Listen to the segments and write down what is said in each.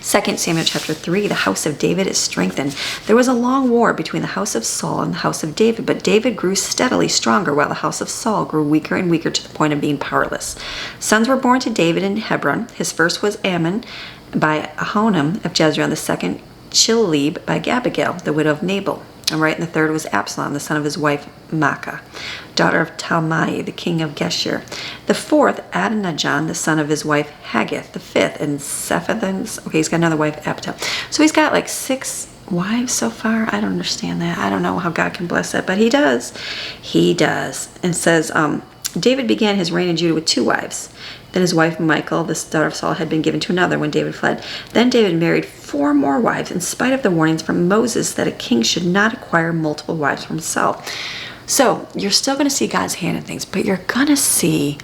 2 Samuel chapter 3, the house of David is strengthened. There was a long war between the house of Saul and the house of David, but David grew steadily stronger while the house of Saul grew weaker and weaker to the point of being powerless. Sons were born to David in Hebron. His first was Ammon by Ahinoam of Jezreel, the second Chilib by Abigail, the widow of Nabal. And the third was Absalom, the son of his wife Maacah, daughter of Talmai, the king of Geshur. The fourth, Adonijah, the son of his wife Haggith. The fifth, and Sephathans. Okay, he's got another wife, Abital. So he's got like 6 wives so far. I don't understand that. I don't know how God can bless that, but he does. He does. And says, David began his reign in Judah with 2 wives. Then his wife Michal, the daughter of Saul, had been given to another when David fled. Then David married 4 more wives, in spite of the warnings from Moses that a king should not acquire multiple wives for himself. So you're still going to see God's hand in things, but you're going to see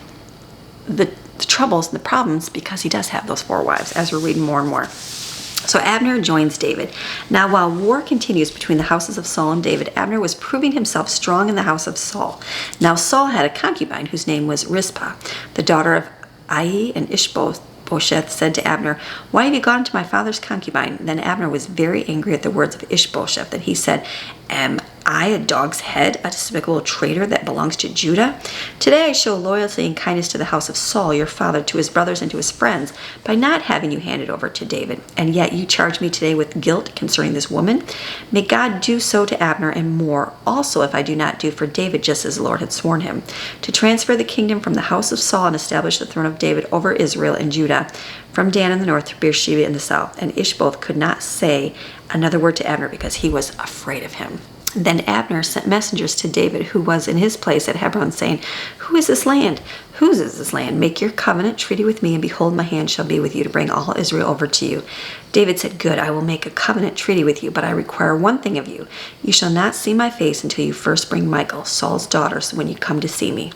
the troubles and the problems because he does have those 4 wives, as we're reading more and more. So Abner joins David. Now, while war continues between the houses of Saul and David, Abner was proving himself strong in the house of Saul. Now Saul had a concubine whose name was Rizpah, the daughter of Ai, and Ishbosheth said to Abner, "Why have you gone to my father's concubine?" Then Abner was very angry at the words of Ishbosheth, and he said, "Am I a dog's head, a despicable traitor that belongs to Judah? Today I show loyalty and kindness to the house of Saul, your father, to his brothers and to his friends, by not having you handed over to David. And yet you charge me today with guilt concerning this woman? May God do so to Abner and more, also if I do not do for David just as the Lord had sworn him, to transfer the kingdom from the house of Saul and establish the throne of David over Israel and Judah, from Dan in the north to Beersheba in the south." And Ishbosheth could not say another word to Abner because he was afraid of him. Then Abner sent messengers to David, who was in his place at Hebron, saying, "Who is this land? Whose is this land? Make your covenant treaty with me, and behold, my hand shall be with you to bring all Israel over to you." David said, "Good, I will make a covenant treaty with you, but I require one thing of you. You shall not see my face until you first bring Michal, Saul's daughter, when you come to see me."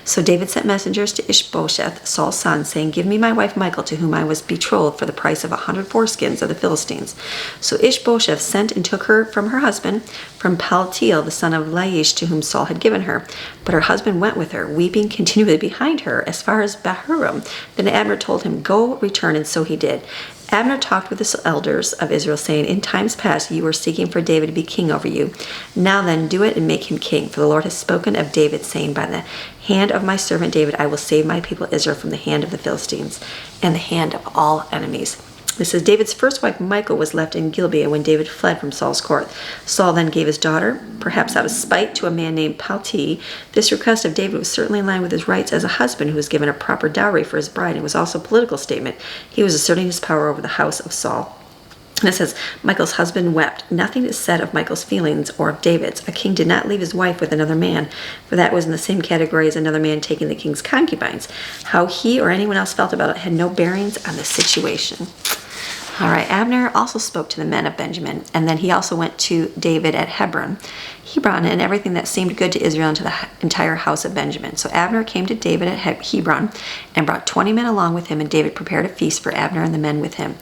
So David sent messengers to Ishbosheth, Saul's son, saying, "Give me my wife Michal, to whom I was betrothed, for the price of 100 foreskins of the Philistines." So Ishbosheth sent and took her from her husband, from Paltiel, the son of Laish, to whom Saul had given her. But her husband went with her, weeping continually behind her, as far as Bahurim. Then Abner told him, "Go, return," and so he did. Abner talked with the elders of Israel, saying, "In times past you were seeking for David to be king over you. Now then, do it and make him king. For the Lord has spoken of David, saying, By the hand of my servant David I will save my people Israel from the hand of the Philistines and the hand of all enemies." This says, David's first wife Michal was left in Gibeah when David fled from Saul's court. Saul then gave his daughter, perhaps out of spite, to a man named Palti. This request of David was certainly in line with his rights as a husband who was given a proper dowry for his bride. It was also a political statement. He was asserting his power over the house of Saul. And it says, Michal's husband wept. Nothing is said of Michal's feelings or of David's. A king did not leave his wife with another man, for that was in the same category as another man taking the king's concubines. How he or anyone else felt about it had no bearings on the situation. All right, Abner also spoke to the men of Benjamin, and then he also went to David at Hebron, and everything that seemed good to Israel and to the entire house of Benjamin. So Abner came to David at Hebron and brought 20 men along with him, and David prepared a feast for Abner and the men with him.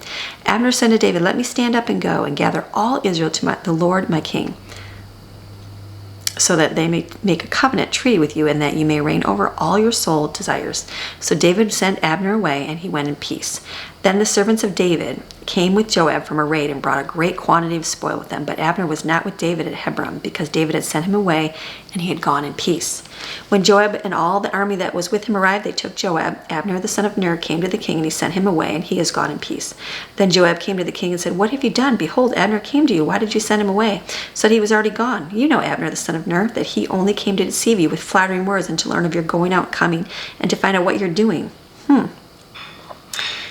Abner said to David, "Let me stand up and go and gather all Israel to the Lord my king, so that they may make a covenant treaty with you, and that you may reign over all your soul desires." So David sent Abner away, and he went in peace. Then the servants of David came with Joab from a raid and brought a great quantity of spoil with them. But Abner was not with David at Hebron, because David had sent him away, and he had gone in peace. When Joab and all the army that was with him arrived, they took Joab. Abner the son of Ner came to the king, and he sent him away, and he has gone in peace. Then Joab came to the king and said, "What have you done? Behold, Abner came to you. Why did you send him away?" Said he was already gone. "You know Abner the son of Ner, that he only came to deceive you with flattering words, and to learn of your going out and coming, and to find out what you're doing."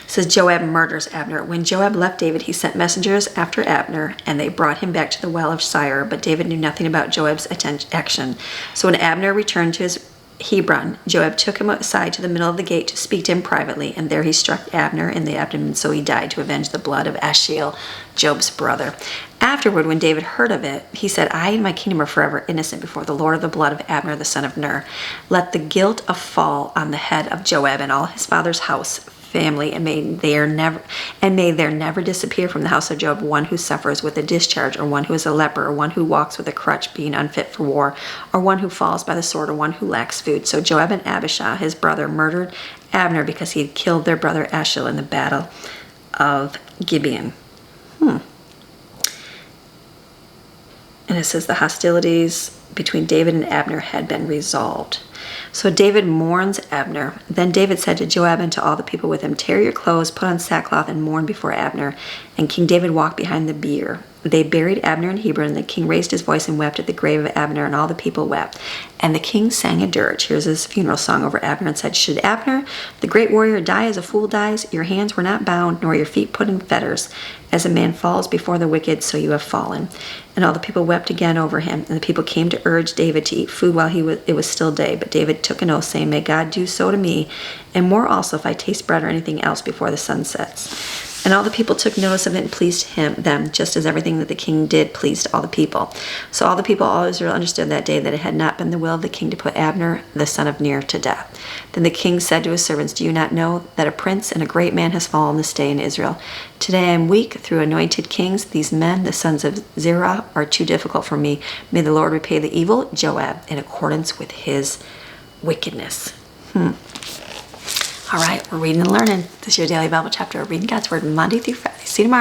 It says Joab murders Abner. When Joab left David, he sent messengers after Abner, and they brought him back to the well of Sire. But David knew nothing about Joab's action. So when Abner returned to his Hebron, Joab took him aside to the middle of the gate to speak to him privately, and there he struck Abner in the abdomen, so he died, to avenge the blood of Asahel, Joab's brother. Afterward, when David heard of it, he said, "I and my kingdom are forever innocent before the Lord of the blood of Abner the son of Ner. Let the guilt fall on the head of Joab and all his father's house, family, and may there never disappear from the house of Joab one who suffers with a discharge, or one who is a leper, or one who walks with a crutch, being unfit for war, or one who falls by the sword, or one who lacks food." So Joab and Abishai, his brother, murdered Abner because he had killed their brother Asahel in the battle of Gibeon. And it says the hostilities between David and Abner had been resolved. So David mourns Abner. Then David said to Joab and to all the people with him, tear your clothes, put on sackcloth, and mourn before Abner. And King David walked behind the bier. They buried Abner in Hebron, and the king raised his voice and wept at the grave of Abner, and all the people wept. And the king sang a dirge. Here's his funeral song over Abner, and said, should Abner, the great warrior, die as a fool dies? Your hands were not bound, nor your feet put in fetters. As a man falls before the wicked, so you have fallen. And all the people wept again over him. And the people came to urge David to eat food while it was still day. But David took an oath, saying, may God do so to me, and more also if I taste bread or anything else before the sun sets. And all the people took notice of it and pleased them, just as everything that the king did pleased all the people. So all the people, all Israel, understood that day that it had not been the will of the king to put Abner, the son of Ner, to death. Then the king said to his servants, do you not know that a prince and a great man has fallen this day in Israel? Today I am weak through anointed kings. These men, the sons of Zerah, are too difficult for me. May the Lord repay the evil Joab in accordance with his wickedness. All right, we're reading and learning. This is your daily Bible chapter. We're reading God's Word Monday through Friday.